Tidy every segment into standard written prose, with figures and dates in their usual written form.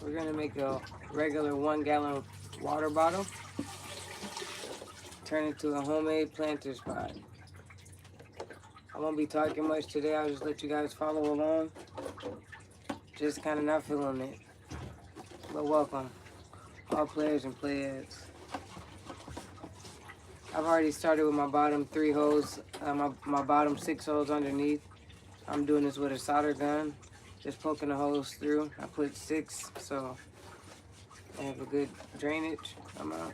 We're gonna make a regular 1-gallon water bottle, turn it into a homemade planter's pot. I won't be talking much today. I'll just let you guys follow along. Just kind of not feeling it. But welcome, all players and playettes. I've already started with my bottom 3 holes, my bottom 6 holes underneath. I'm doing this with a solder gun, just poking the holes through. I put 6, so I have a good drainage. I'm out.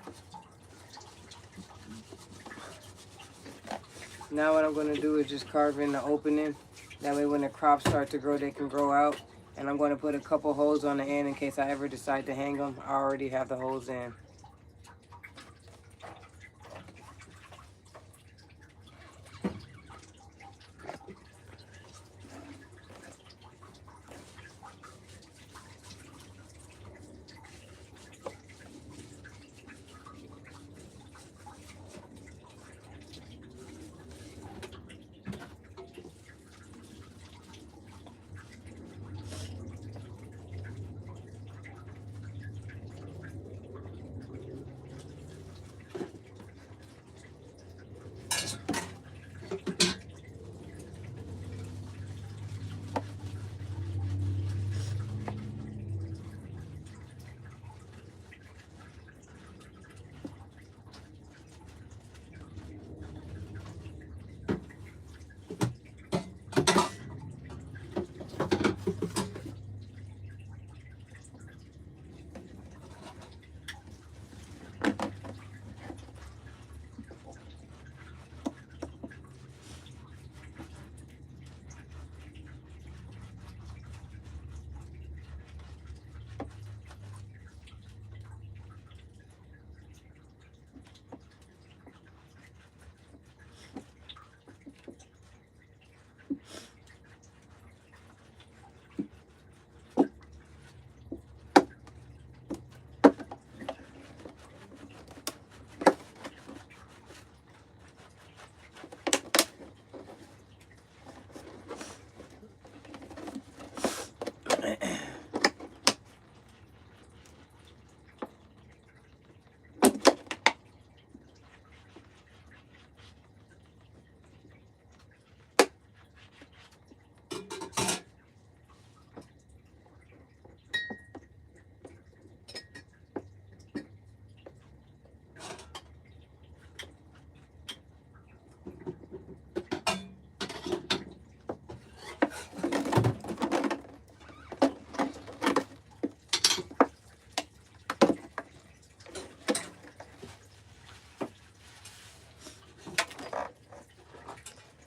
Now what I'm going to do is just carve in the opening. That way when the crops start to grow, they can grow out. And I'm going to put a couple holes on the end in case I ever decide to hang them. I already have the holes in.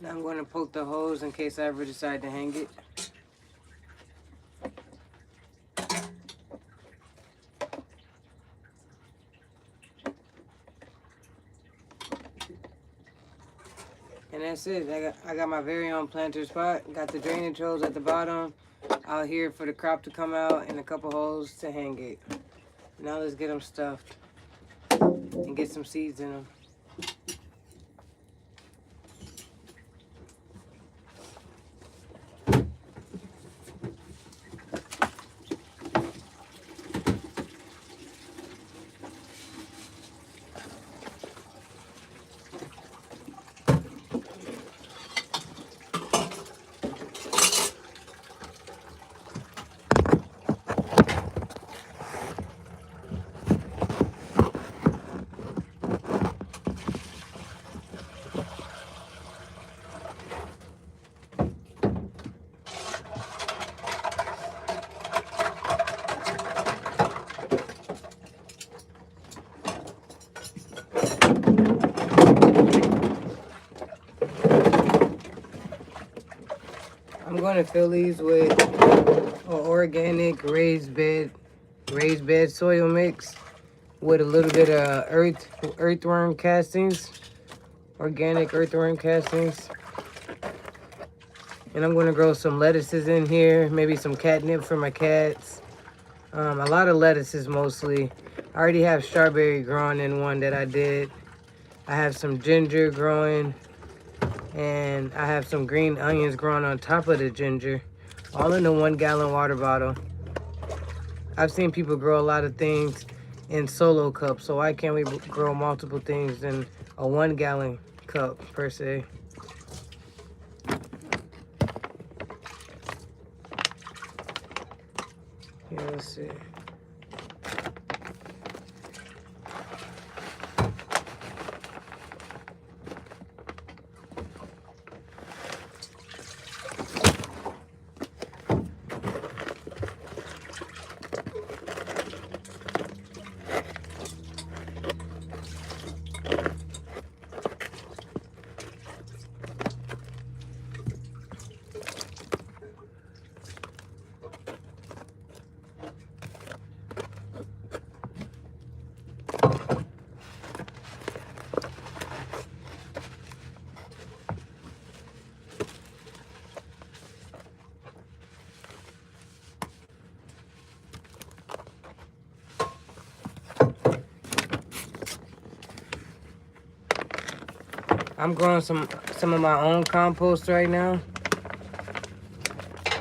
Now I'm going to poke the holes in case I ever decide to hang it. And that's it. I got my very own planter spot. Got the drainage holes at the bottom out here for the crop to come out and a couple holes to hang it. Now let's get them stuffed and get some seeds in them. I'm going to fill these with organic raised bed soil mix with a little bit of earthworm castings, organic earthworm castings. And I'm going to grow some lettuces in here, maybe some catnip for my cats. A lot of lettuces mostly. I already have strawberry growing in one that I did. I have some ginger growing. And I have some green onions growing on top of the ginger. All in a 1-gallon water bottle. I've seen people grow a lot of things in solo cups, so why can't we grow multiple things in a 1 gallon cup per se? Yeah, let's see. I'm growing some of my own compost right now.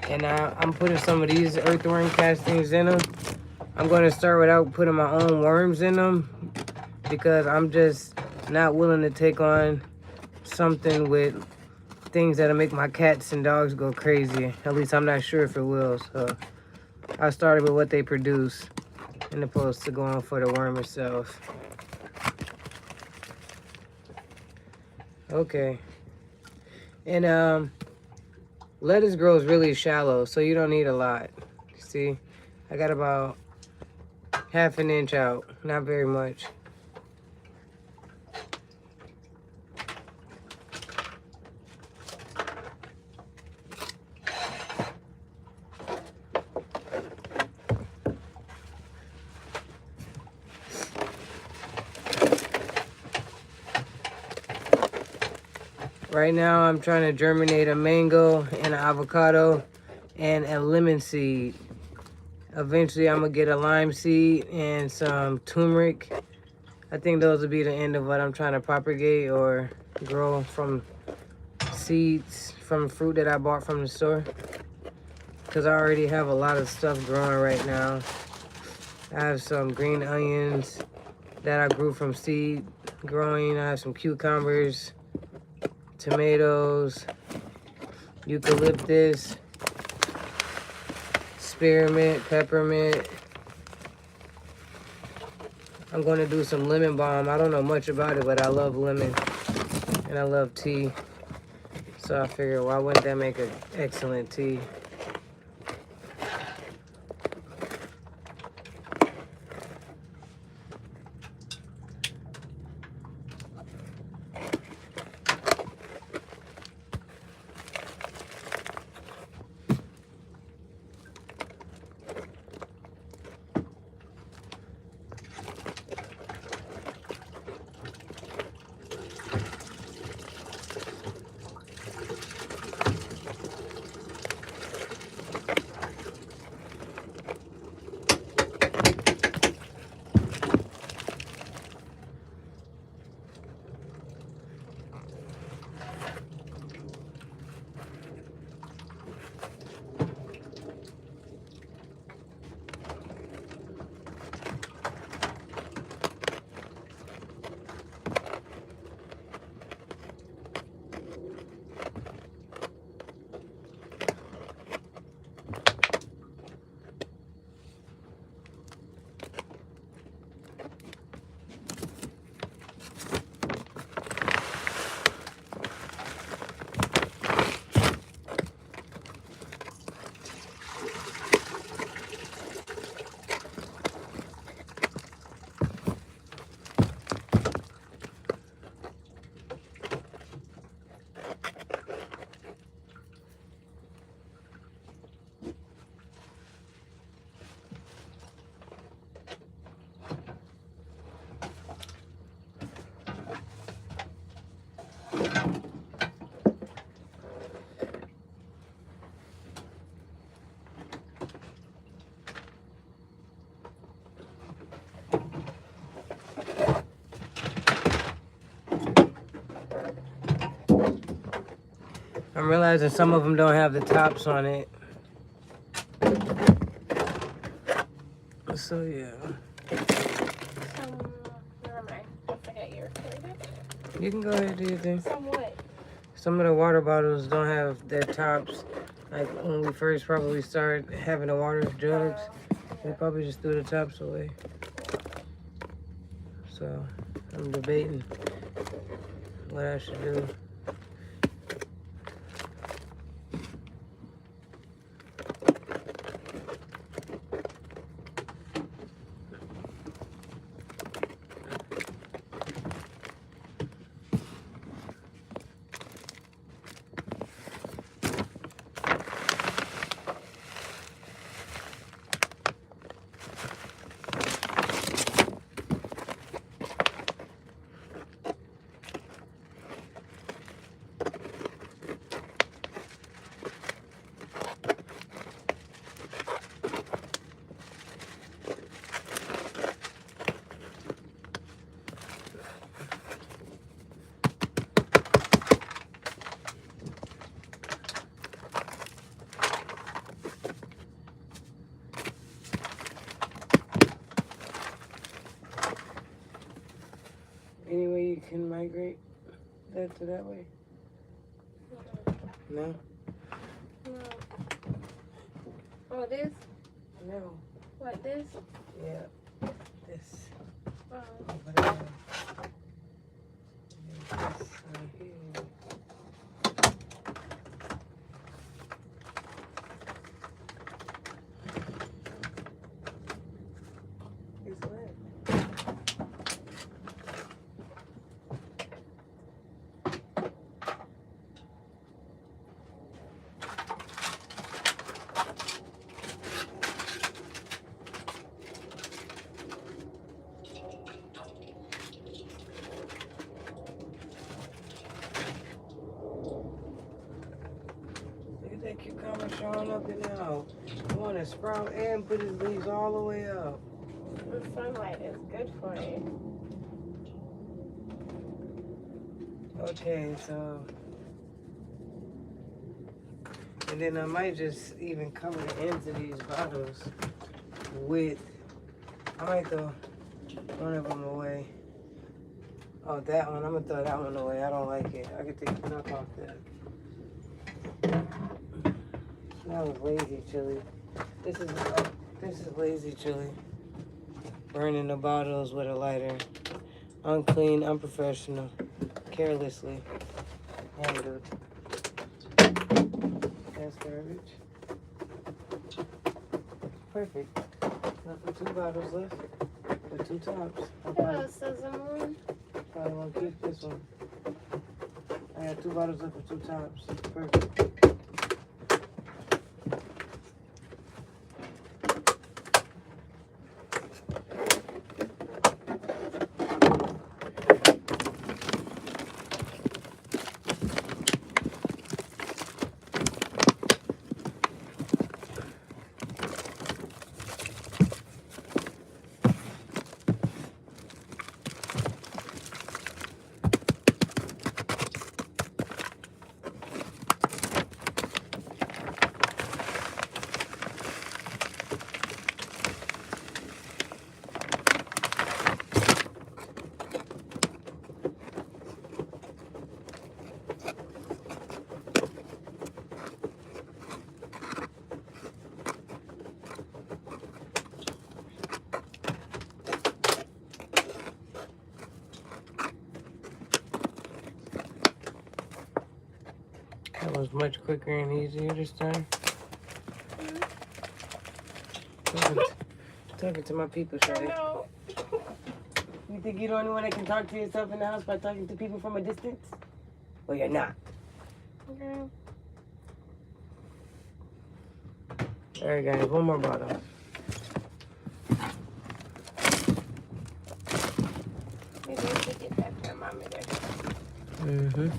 And I'm putting some of these earthworm castings in them. I'm going to start without putting my own worms in them because I'm just not willing to take on something with things that'll make my cats and dogs go crazy. At least I'm not sure if it will. So I started with what they produce as opposed to going for the worm itself. Okay. And lettuce grows really shallow, so you don't need a lot. See, I got about ½ an inch out, not very much. Right now, I'm trying to germinate a mango and an avocado and a lemon seed. Eventually, I'm going to get a lime seed and some turmeric. I think those will be the end of what I'm trying to propagate or grow from seeds from fruit that I bought from the store. Because I already have a lot of stuff growing right now. I have some green onions that I grew from seed growing. I have some cucumbers, tomatoes, eucalyptus, spearmint, peppermint. I'm going to do some lemon balm. I don't know much about it, but I love lemon and I love tea. So I figured, why wouldn't that make an excellent tea? I'm realizing some of them don't have the tops on it. So yeah. Never mind. I forgot you recorded. You can go ahead and do your thing. What? Some of the water bottles don't have their tops. Like when we first probably started having the water jugs, we probably just threw the tops away. So I'm debating what I should do. Any way you can migrate that to that way? No? No. Oh, this? No. What, this? Yeah. This. Oh. Whatever. This right here. It's lit. Look at that cucumber showing up and out. I want to sprout and put his leaves all the way up. The sunlight is good for you. Okay, so. And then I might just even cover the ends of these bottles with. I might throw one of them away. Oh, that one. I'm going to throw that one away. I don't like it. I could take the top off that. That was lazy chili. This is lazy chili. Burning the bottles with a lighter. Unclean, unprofessional, carelessly handled. That's garbage. Perfect. Nothing, 2 bottles left with 2 tops. What else does it want? Probably want to keep this one. I got 2 bottles left with 2 tops. Perfect. That was much quicker and easier this time. Talking to my people, Shirley. No. You think you're the only one that can talk to yourself in the house by talking to people from a distance? Well, you're not. Okay. All right, guys, one more bottle. Maybe we should get that thermometer. Mm-hmm.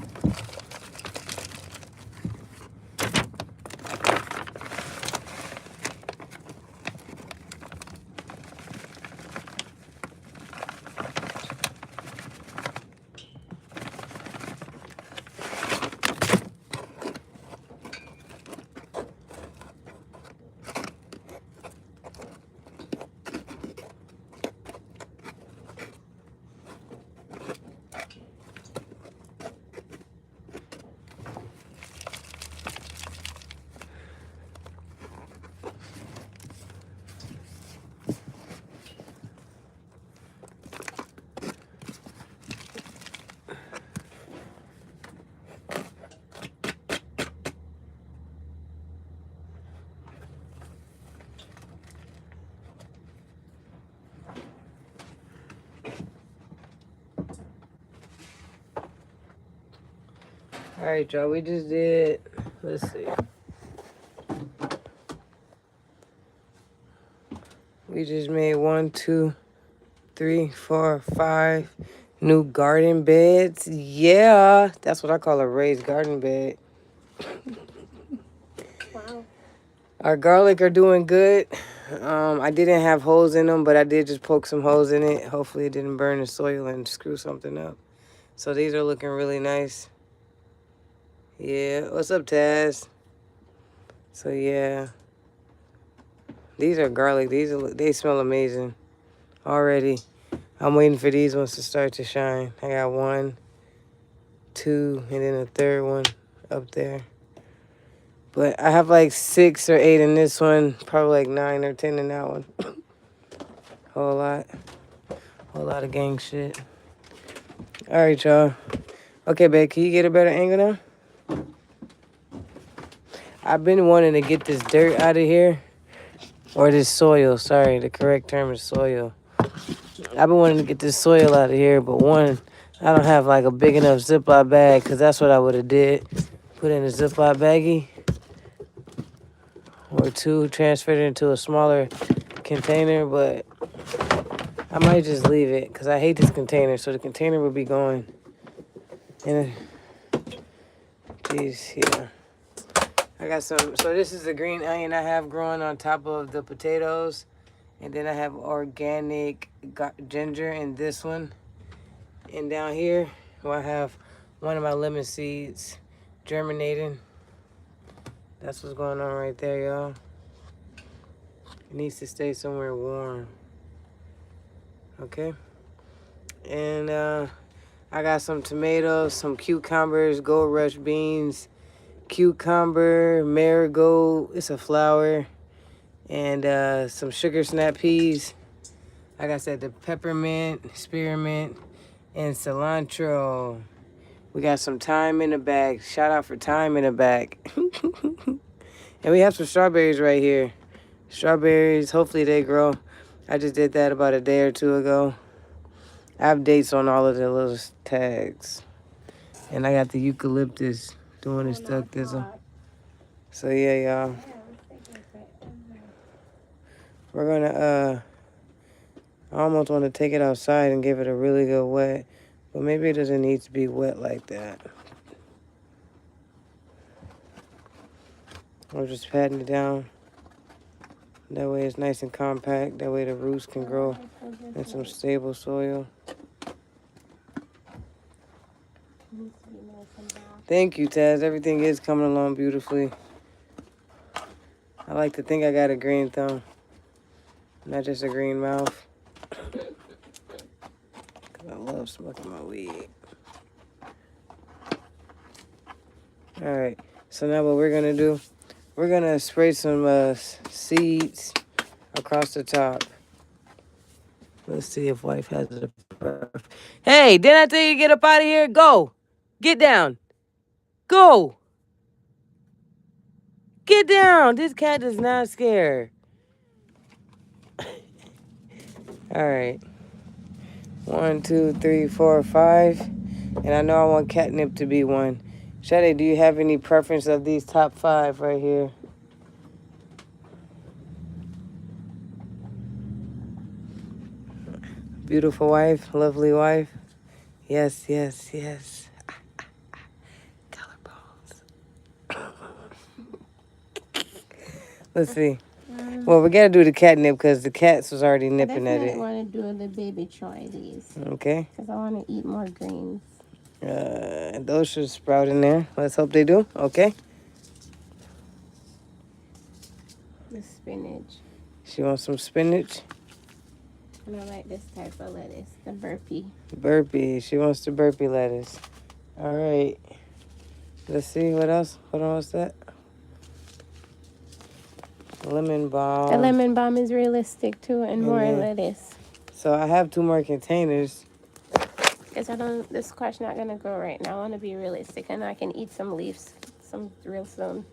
Alright, y'all. We just did, let's see. We just made 1, 2, 3, 4, 5 new garden beds. Yeah. That's what I call a raised garden bed. Wow. Our garlic are doing good. I didn't have holes in them, but I did just poke some holes in it. Hopefully it didn't burn the soil and screw something up. So these are looking really nice. Yeah. What's up, Taz? So yeah. These are garlic. They smell amazing already. I'm waiting for these ones to start to shine. I got 1, 2, and then a third one up there. But I have like 6 or 8 in this one. Probably like 9 or 10 in that one. Whole lot of gang shit. All right, y'all. Okay, babe, can you get a better angle now? I've been wanting to get this dirt out of here. Or this soil, sorry. The correct term is soil. I've been wanting to get this soil out of here, but one, I don't have like a big enough Ziploc bag, because that's what I would have did. Put in a Ziploc baggie. Or 2, transferred it into a smaller container, but I might just leave it, because I hate this container, so the container will be going in these here. I got some, so this is the green onion I have growing on top of the potatoes. And then I have organic ginger in this one. And down here, I have one of my lemon seeds germinating. That's what's going on right there, y'all. It needs to stay somewhere warm. Okay? And I got some tomatoes, some cucumbers, gold rush beans, cucumber, marigold, it's a flower, and some sugar snap peas. Like I said, the peppermint, spearmint, and cilantro. We got some thyme in the bag. Shout out for thyme in the bag. And we have some strawberries right here. Strawberries, hopefully they grow. I just did that about a day or 2 ago. I have dates on all of the little tags. And I got the eucalyptus doing its stuff. So yeah, y'all. We're gonna I almost want to take it outside and give it a really good wet. But maybe it doesn't need to be wet like that. I'm just patting it down. That way it's nice and compact. That way the roots can grow in some stable soil. Thank you, Taz. Everything is coming along beautifully. I like to think I got a green thumb. Not just a green mouth. I love smoking my weed. Alright, so now what we're gonna do, we're gonna spray some seeds across the top. Let's see if wife has a preference. Hey, didn't I tell you to get up out of here? Go! Get down! Go! Get down! This cat is not scared. Alright. 1, 2, 3, 4, 5. And I know I want catnip to be 1. Shade, do you have any preference of these top 5 right here? Beautiful wife, lovely wife. Yes, yes, yes. Collarbones. Let's see. Well, we gotta do the catnip because the cats was already nipping at it. I want to do the baby choy these. Okay. Because I want to eat more greens. Those should sprout in there. Let's hope they do. Okay. The spinach. She wants some spinach. And I like this type of lettuce, the burpee. Burpee. She wants the burpee lettuce. All right. Let's see what else. Hold on, what's that? Lemon balm. The lemon balm is realistic too, and more Yeah. lettuce. So I have 2 more containers. Because this squash not going to grow right now. I want to be realistic, and I can eat some leaves real soon.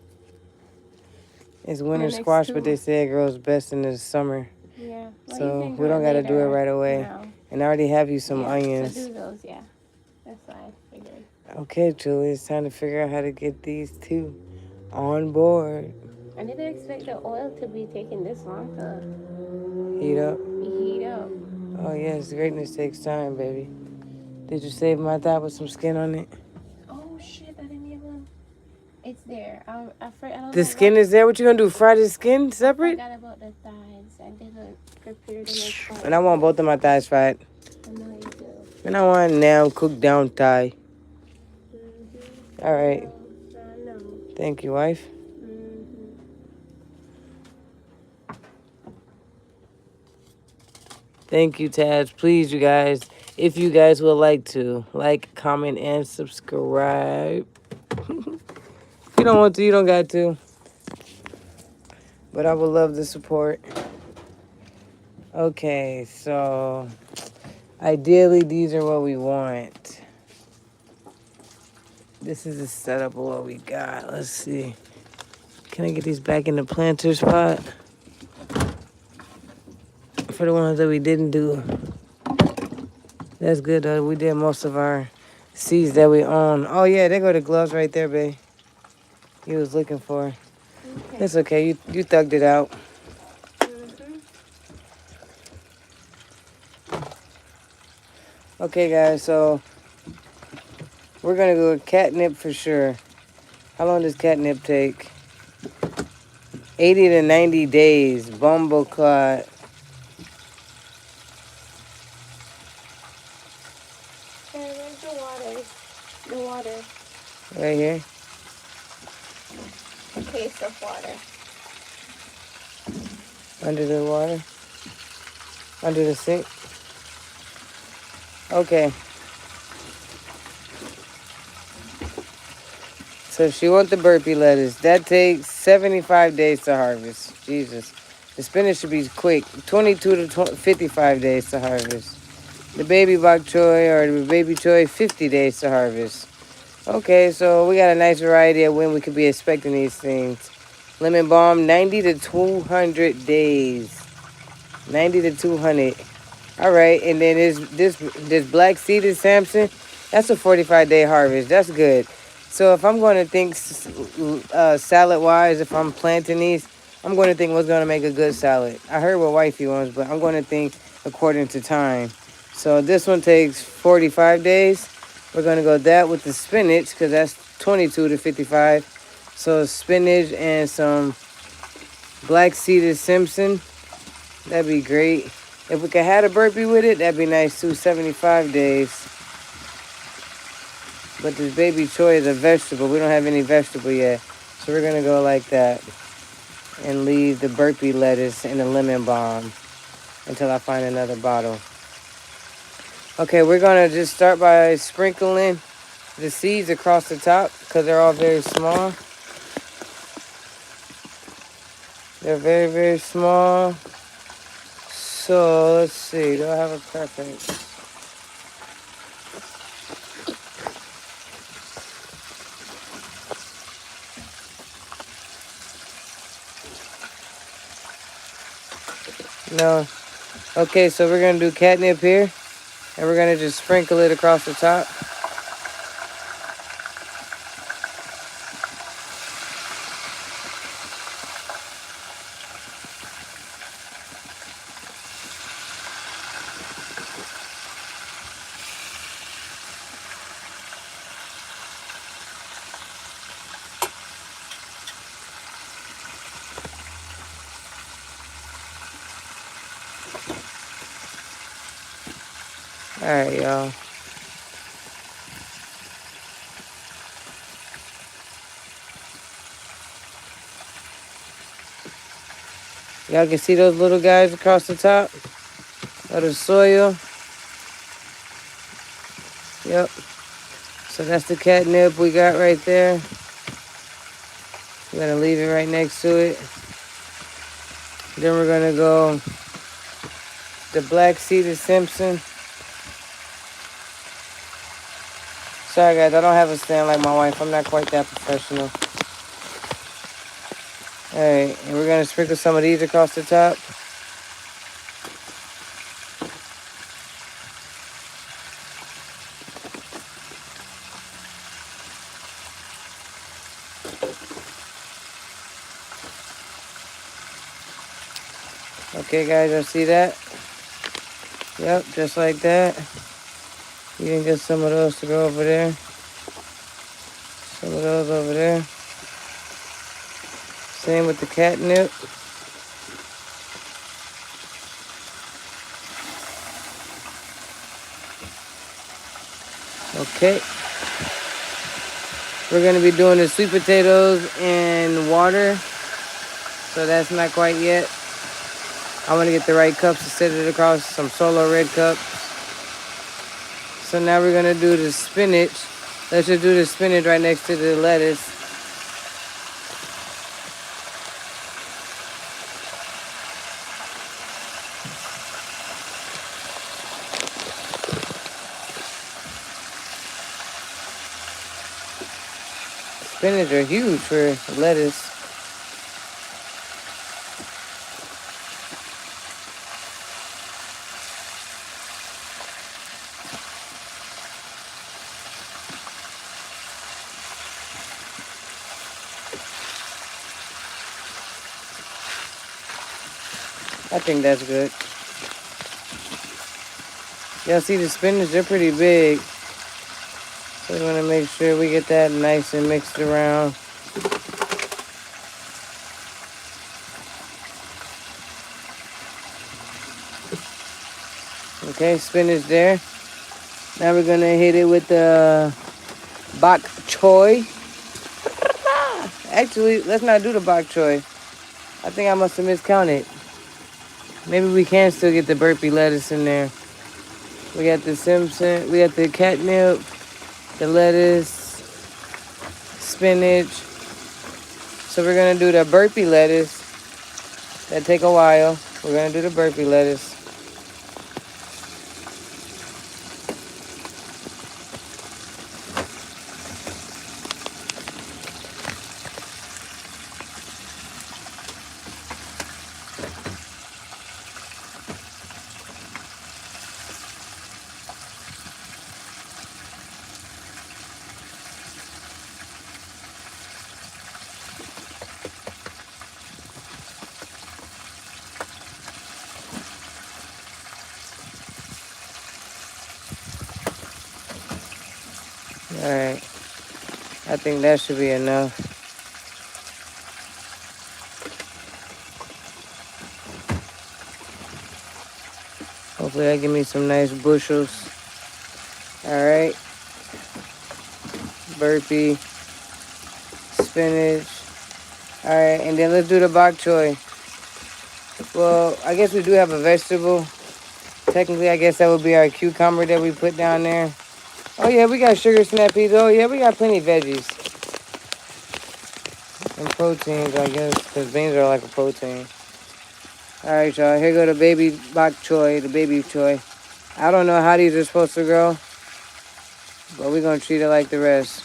It's winter next squash, 2. but they say it grows best in the summer. Yeah. Well, So we don't got to do it right away. now. And I already have you some Yeah, onions. So do those, yeah. That's why I figured. Okay, Julie, it's time to figure out how to get these two on board. I didn't expect the oil to be taking this long to Heat up. heat up. Oh, yes, greatness takes time, baby. Did you save my thigh with some skin on it? Oh shit! I didn't even. It's there. I don't The know skin what. is there? What you gonna do, fry the skin I separate? forgot about the thighs. I didn't prepare the next part. And I want both of my thighs fried. I know you do. And I want now cooked down thigh. All right. I know. Thank you, wife. Thank you, Taz. Please, you guys, if you guys would like to, like, comment, and subscribe. If you don't want to, you don't got to. But I would love the support. Okay, so ideally, these are what we want. This is the setup of what we got. Let's see. Can I get these back in the planter spot? For the ones that we didn't do. That's good, though. We did most of our seeds that we own. Oh, yeah, there go the gloves right there, babe. You was looking for. Okay. It's okay. You thugged it out. Okay, guys, so we're going to go with catnip for sure. How long does catnip take? 80 to 90 days. Bumbleclot. Hey, where's the water? The water. Right here. A case of water. Under the water. Under the sink. Okay. So she wants the burpee lettuce. That takes 75 days to harvest. Jesus. The spinach should be quick. 22 to 55 days to harvest. The baby bok choy or the baby choy, 50 days to harvest. Okay, so we got a nice variety of when we could be expecting these things. Lemon balm, 90 to 200 days. 90 to 200. All right, and then this black seeded Samson, that's a 45-day harvest. That's good. So if I'm going to think salad-wise, if I'm planting these, I'm going to think what's going to make a good salad. I heard what wifey wants, but I'm going to think according to time. So this one takes 45 days. We're going to go that with the spinach because that's 22 to 55. So spinach and some black seeded Simpson, that'd be great. If we could have a burpee with it, that'd be nice too, 75 days. But this baby choy is a vegetable. We don't have any vegetable yet. So we're going to go like that and leave the burpee lettuce and the lemon balm until I find another bottle. Okay, we're going to just start by sprinkling the seeds across the top because they're all very small. They're very, very small. So let's see, do I have a preference? No. Okay, so we're going to do catnip here. And we're going to just sprinkle it across the top. All right, y'all. Y'all can see those little guys across the top of the soil. Yep. So that's the catnip we got right there. We're going to leave it right next to it. Then we're going to go the black seeded Simpson. Sorry, guys, I don't have a stand like my wife. I'm not quite that professional. All right, and we're going to sprinkle some of these across the top. Okay, guys, y'all see that? Yep, just like that. You can get some of those to go over there. Some of those over there. Same with the catnip. Okay. We're going to be doing the sweet potatoes in water. So that's not quite yet. I want to get the right cups to set it across, some Solo red cups. So now we're going to do the spinach. Let's just do the spinach right next to the lettuce. Spinach are huge for lettuce. I think that's good. Y'all see the spinach? They're pretty big. So we want to make sure we get that nice and mixed around. Okay, spinach there. Now we're going to hit it with the bok choy. Actually, let's not do the bok choy. I think I must have miscounted. Maybe we can still get the burpee lettuce in there. We got the Simpson, we got the catnip, the lettuce, spinach. So we're gonna do the burpee lettuce. That take a while. We're gonna do the burpee lettuce. All right. I think that should be enough. Hopefully that give me some nice bushels. All right. Burpee, spinach. All right, and then let's do the bok choy. Well, I guess we do have a vegetable. Technically, I guess that would be our cucumber that we put down there. Oh yeah, we got sugar snap peas. Oh yeah, we got plenty of veggies. And proteins, I guess, because beans are like a protein. All right, y'all, here go the baby bok choy, the baby choy. I don't know how these are supposed to grow, but we're going to treat it like the rest.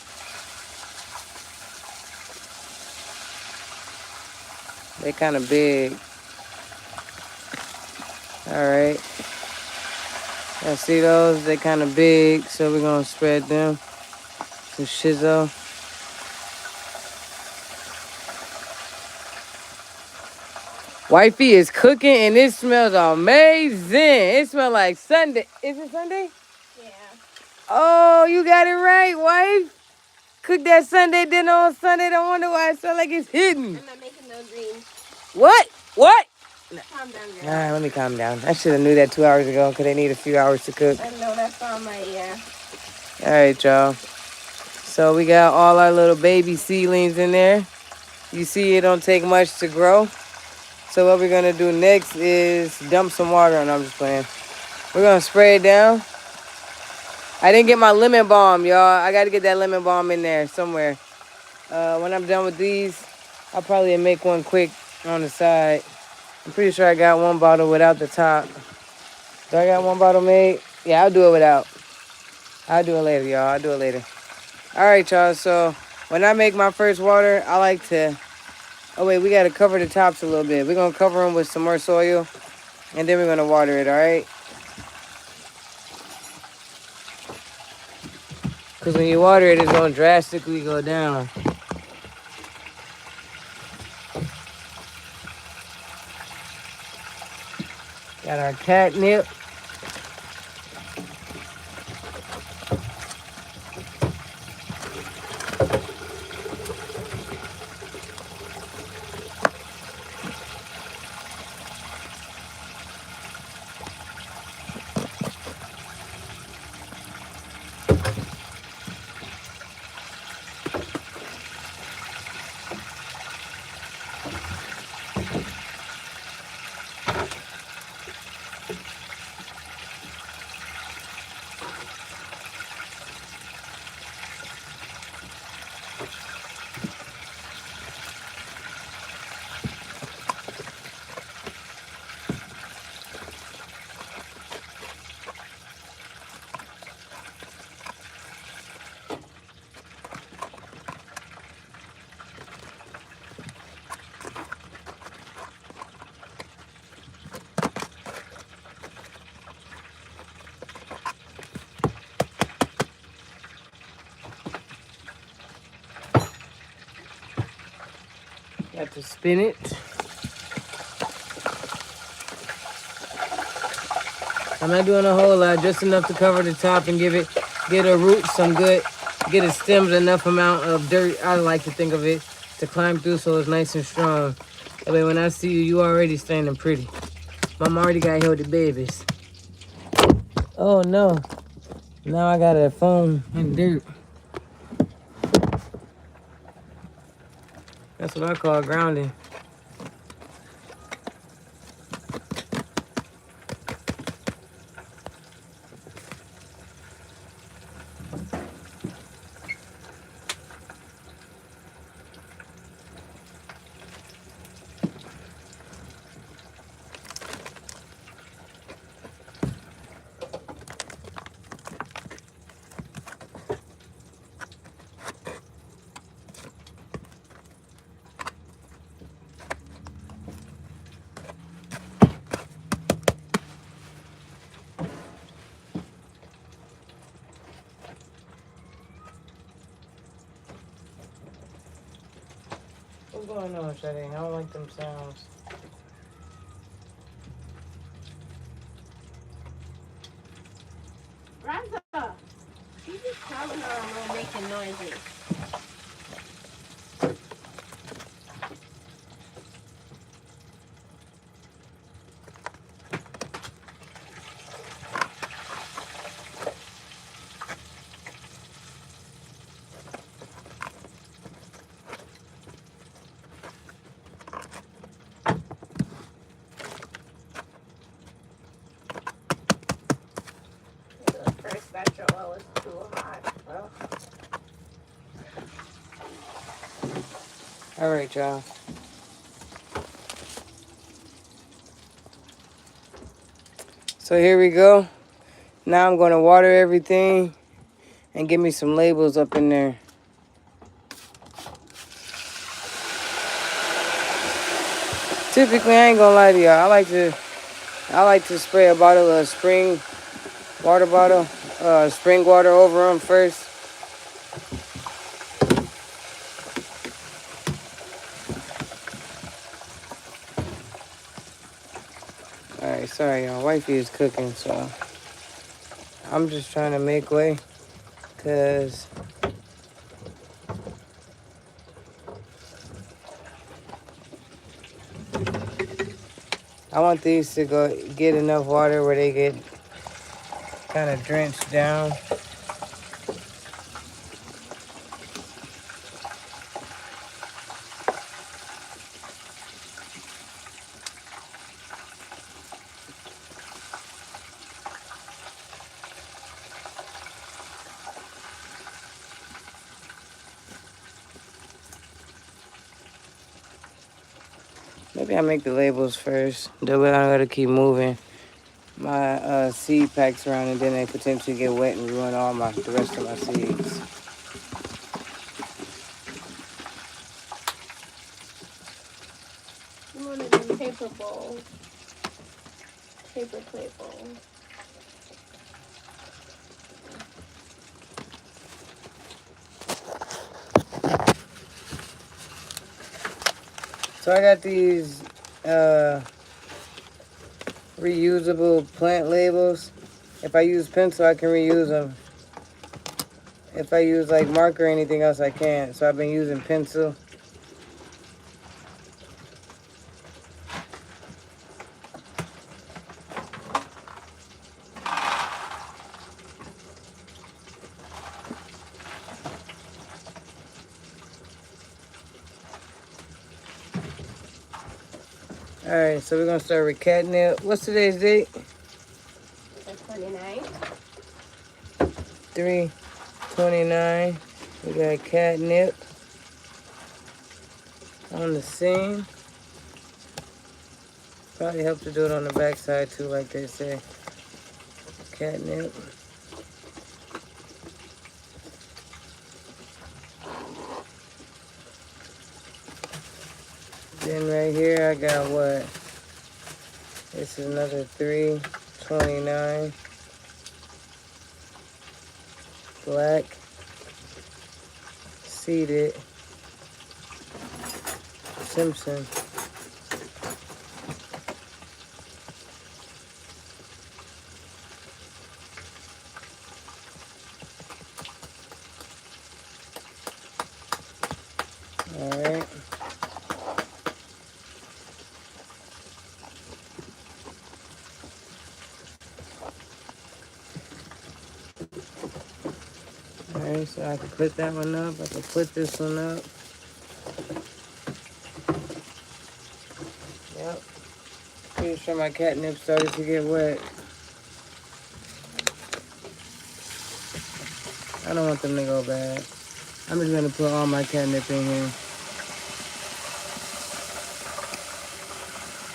They kind of big. All right. I see those? They kind of big, so we're going to spread them. Some shizzle. Wifey is cooking, and it smells amazing. It smells like Sunday. Is it Sunday? Yeah. Oh, you got it right, wife. Cook that Sunday dinner on Sunday. Don't wonder why it smells like it's hidden. I'm not making no greens. What? What? Calm down, girl. All right, let me calm down. I should have knew that 2 hours ago because they need a few hours to cook. I know that's on my ear. All right, y'all. So we got all our little baby seedlings in there. You see it don't take much to grow. So what we're going to do next is dump some water on. I'm just playing. We're going to spray it down. I didn't get my lemon balm, y'all. I got to get that lemon balm in there somewhere. When I'm done with these, I'll probably make one quick on the side. I'm pretty sure I got one bottle without the top. Do I got one bottle made? Yeah, I'll do it without. I'll do it later, y'all. I'll do it later. All right, y'all. So when I make my first water, I like to... Oh, wait. We got to cover the tops a little bit. We're going to cover them with some more soil. And then we're going to water it, all right? Because when you water it, it's going to drastically go down. Got our catnip. Got the spinach. I'm not doing a whole lot, just enough to cover the top and get a root some good, get it stemmed enough amount of dirt, I like to think of it, to climb through so it's nice and strong. That way when I see you, you already standing pretty. Mama already got healthy babies. Oh no, now I got a foam and dirt. That's what I call grounding. What's going on, Shadi? I don't like them sounds. Raza, you just telling her I'm making noises. The first batch of oil is too hot. All right, y'all. So here we go. Now I'm going to water everything and give me some labels up in there. Typically, I ain't gonna lie to y'all. I like to spray a bottle of spring water spring water over them first. All right, sorry y'all. Wifey is cooking, so I'm just trying to make way, cause I want these to get enough water where they get kind of drenched down. Maybe I make the labels first. That way I don't gotta keep moving my seed packs around, and then they potentially get wet and ruin the rest of my seeds. One of them paper bowls. Paper plate bowls. So I got these, reusable plant labels. If I use pencil, I can reuse them. If I use like marker or anything else, I can't. So I've been using pencil. Alright, so we're going to start with catnip. What's today's date? The 29th. 3/29. We got catnip on the scene. Probably help to do it on the back side too, like they say. Catnip. Then right here I got what? This is another 3/29. Black. Seeded. Simpson. Alright. Alright, so I can put that one up. I can put this one up. Yep. Pretty sure my catnip started to get wet. I don't want them to go bad. I'm just gonna put all my catnip in here.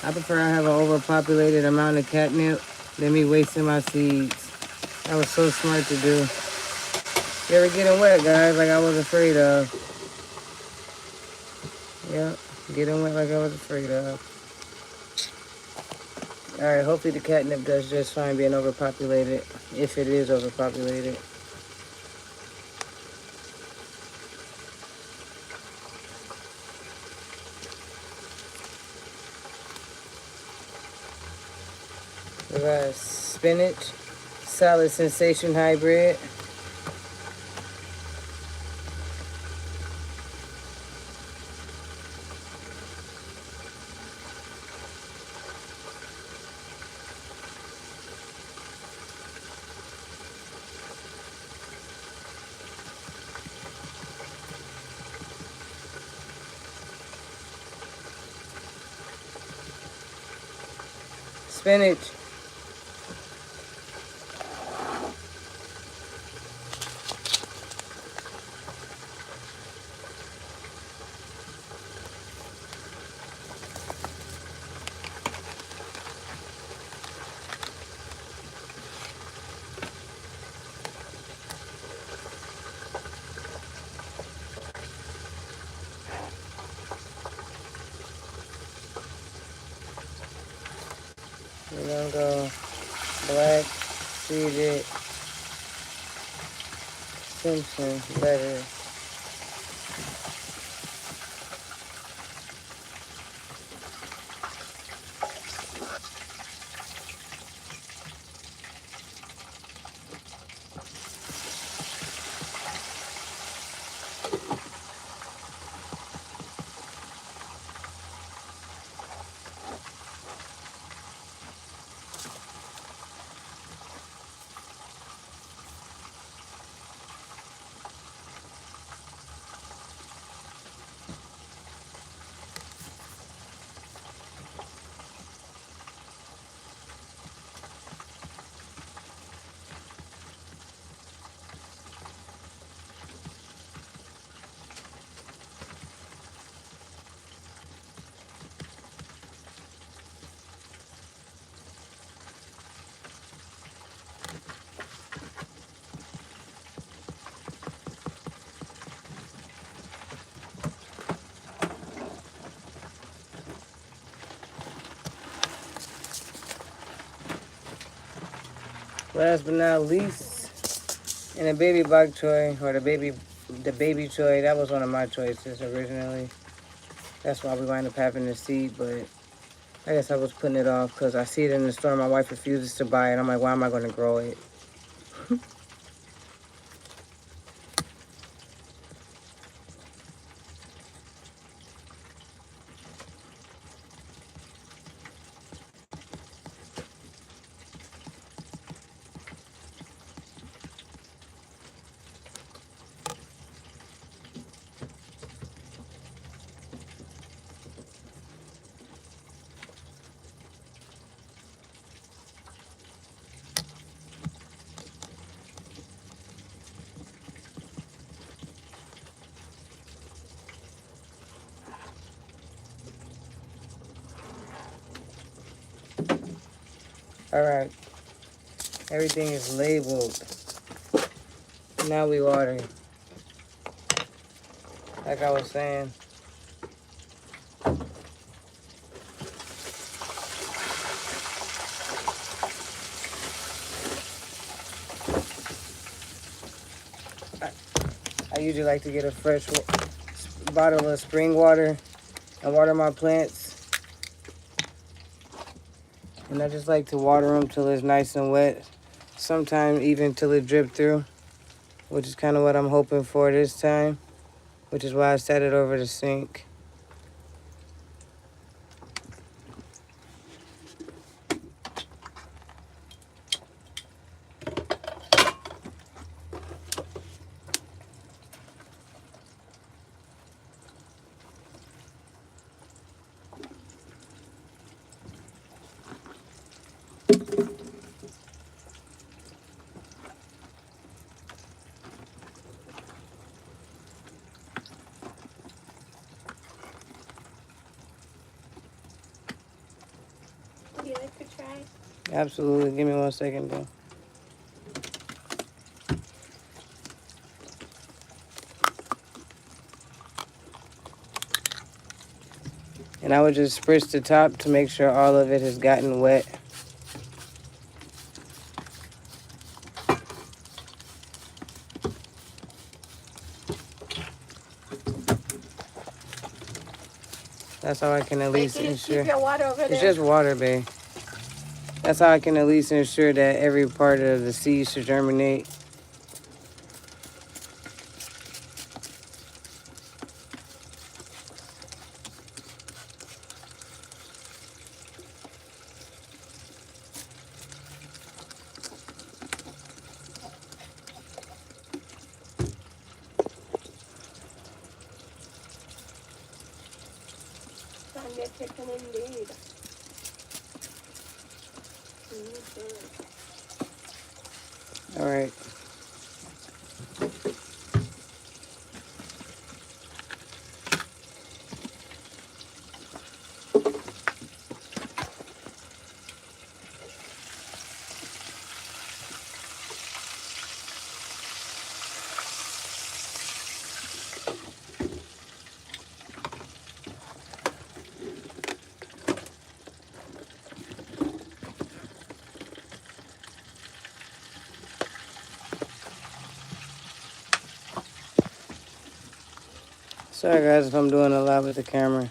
I prefer I have an overpopulated amount of catnip than me wasting my seeds. That was so smart to do. You ever getting wet, guys, like I was afraid of? Yep, getting wet like I was afraid of. Alright, hopefully the catnip does just fine being overpopulated, if it is overpopulated. We got spinach, salad sensation hybrid. Spinach. We're gonna go black seeded Simpson lettuce. Last but not least, in a baby bok choy, or the baby choy, that was one of my choices originally. That's why we wound up having the seed, but I guess I was putting it off because I see it in the store. My wife refuses to buy it. I'm like, why am I going to grow it? All right. Everything is labeled. Now we water. Like I was saying. I usually like to get a fresh bottle of spring water and water my plants. And I just like to water them till it's nice and wet. Sometimes even till it drip through, which is kind of what I'm hoping for this time, which is why I set it over the sink. Would you like to try? Absolutely. Give me 1 second, though. And I would just spritz the top to make sure all of it has gotten wet. That's how I can at least ensure. Keep your water over there. It's just water, babe. That's how I can at least ensure that every part of the seed should germinate. Find your chicken indeed. All right. Sorry, guys, if I'm doing a lot with the camera.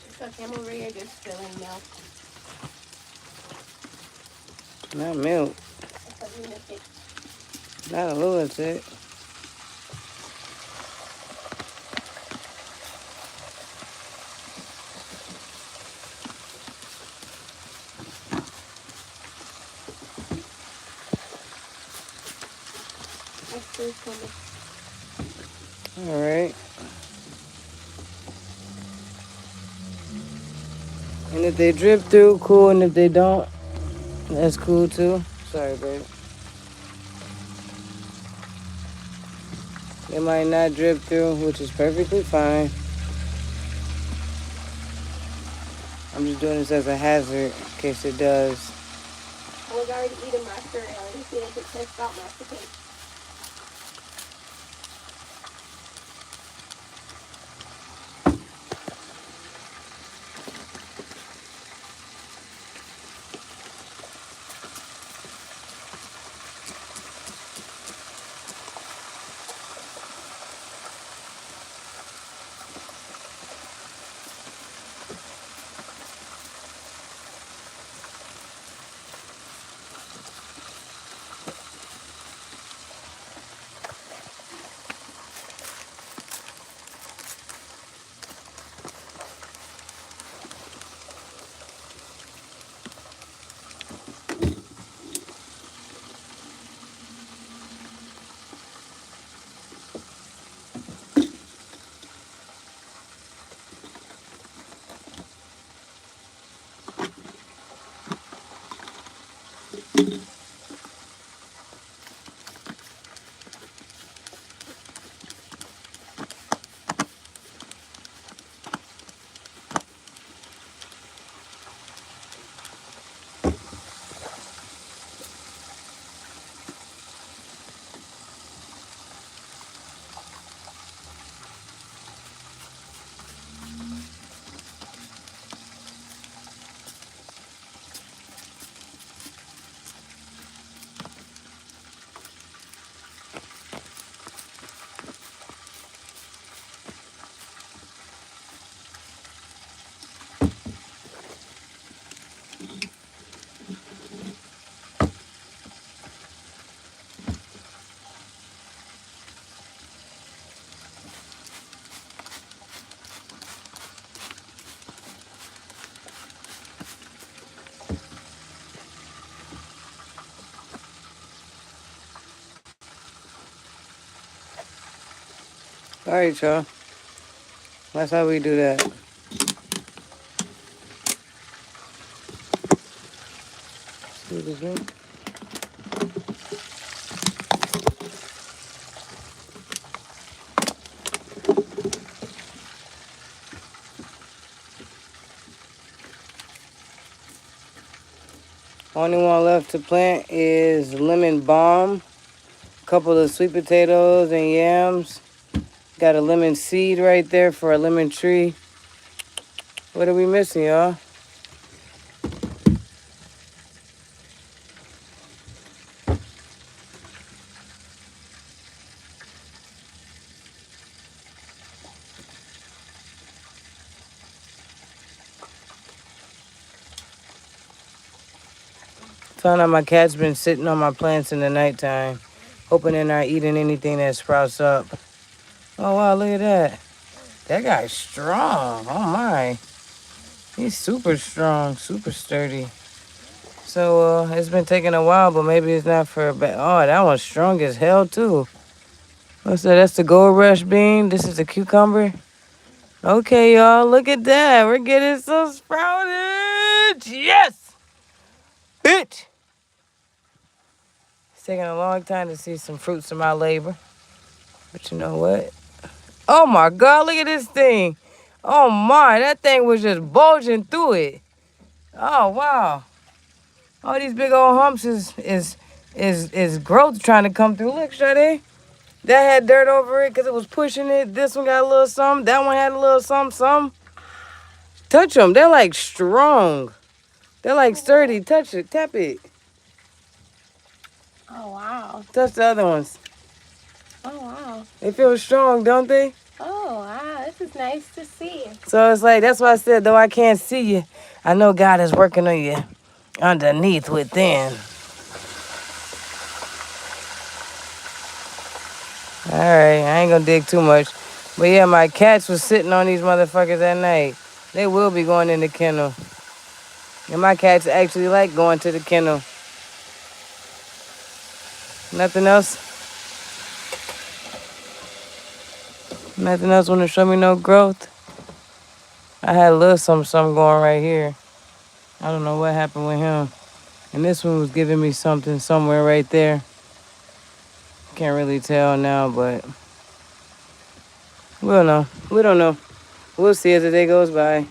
It's okay, I'm over here just spilling milk. Not milk. It's a lunatic. Not a lunatic. That's food coming. All right. And if they drip through, cool. And if they don't, that's cool too. Sorry, babe. They might not drip through, which is perfectly fine. I'm just doing this as a hazard in case it does. I was already eating my cereal. I just needed to test out my chicken. All right, y'all. That's how we do that. See this one? Only one left to plant is lemon balm, a couple of sweet potatoes and yams. Got a lemon seed right there for a lemon tree. What are we missing, y'all? Found out my cat's been sitting on my plants in the nighttime, hoping they're not eating anything that sprouts up. Oh, wow, look at that. That guy's strong. Oh, my. He's super strong, super sturdy. So, it's been taking a while, but maybe it's not for a bad. Oh, that one's strong as hell, too. What's that? That's the gold rush bean. This is the cucumber. Okay, y'all, look at that. We're getting some sprouted. Yes! Bitch! It's taking a long time to see some fruits of my labor. But you know what? Oh, my God, look at this thing. Oh, my, that thing was just bulging through it. Oh, wow. All these big old humps is growth trying to come through. Look, Sade. That had dirt over it because it was pushing it. This one got a little something. That one had a little something. Touch them. They're like strong. They're like sturdy. Touch it. Tap it. Oh, wow. Touch the other ones. Oh, wow. They feel strong, don't they? Oh, wow. This is nice to see. So it's like, that's why I said, though I can't see you, I know God is working on you underneath within. All right, I ain't gonna dig too much. But yeah, my cats was sitting on these motherfuckers at night. They will be going in the kennel. And my cats actually like going to the kennel. Nothing else? Nothing else want to show me no growth? I had a little something going right here. I don't know what happened with him. And this one was giving me something somewhere right there. Can't really tell now, but we'll know. We don't know. We'll see as the day goes by.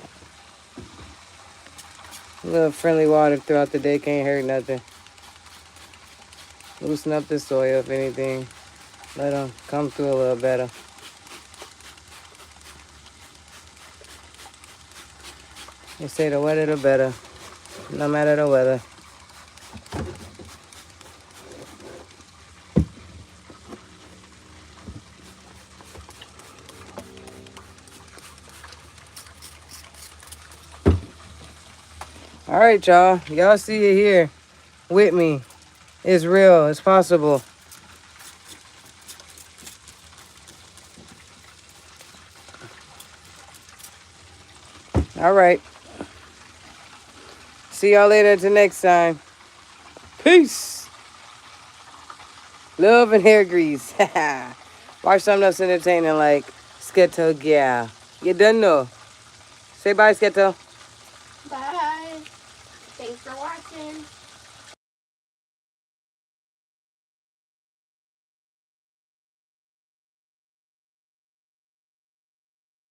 A little friendly water throughout the day can't hurt nothing. Loosen up the soil, if anything. Let them come through a little better. They say the wetter the better, no matter the weather. All right, y'all. Y'all see it here with me. It's real. It's possible. All right. See y'all later till next time. Peace. Love and hair grease. Watch something else entertaining like Sketto. Yeah. You done know. Say bye, Sketto.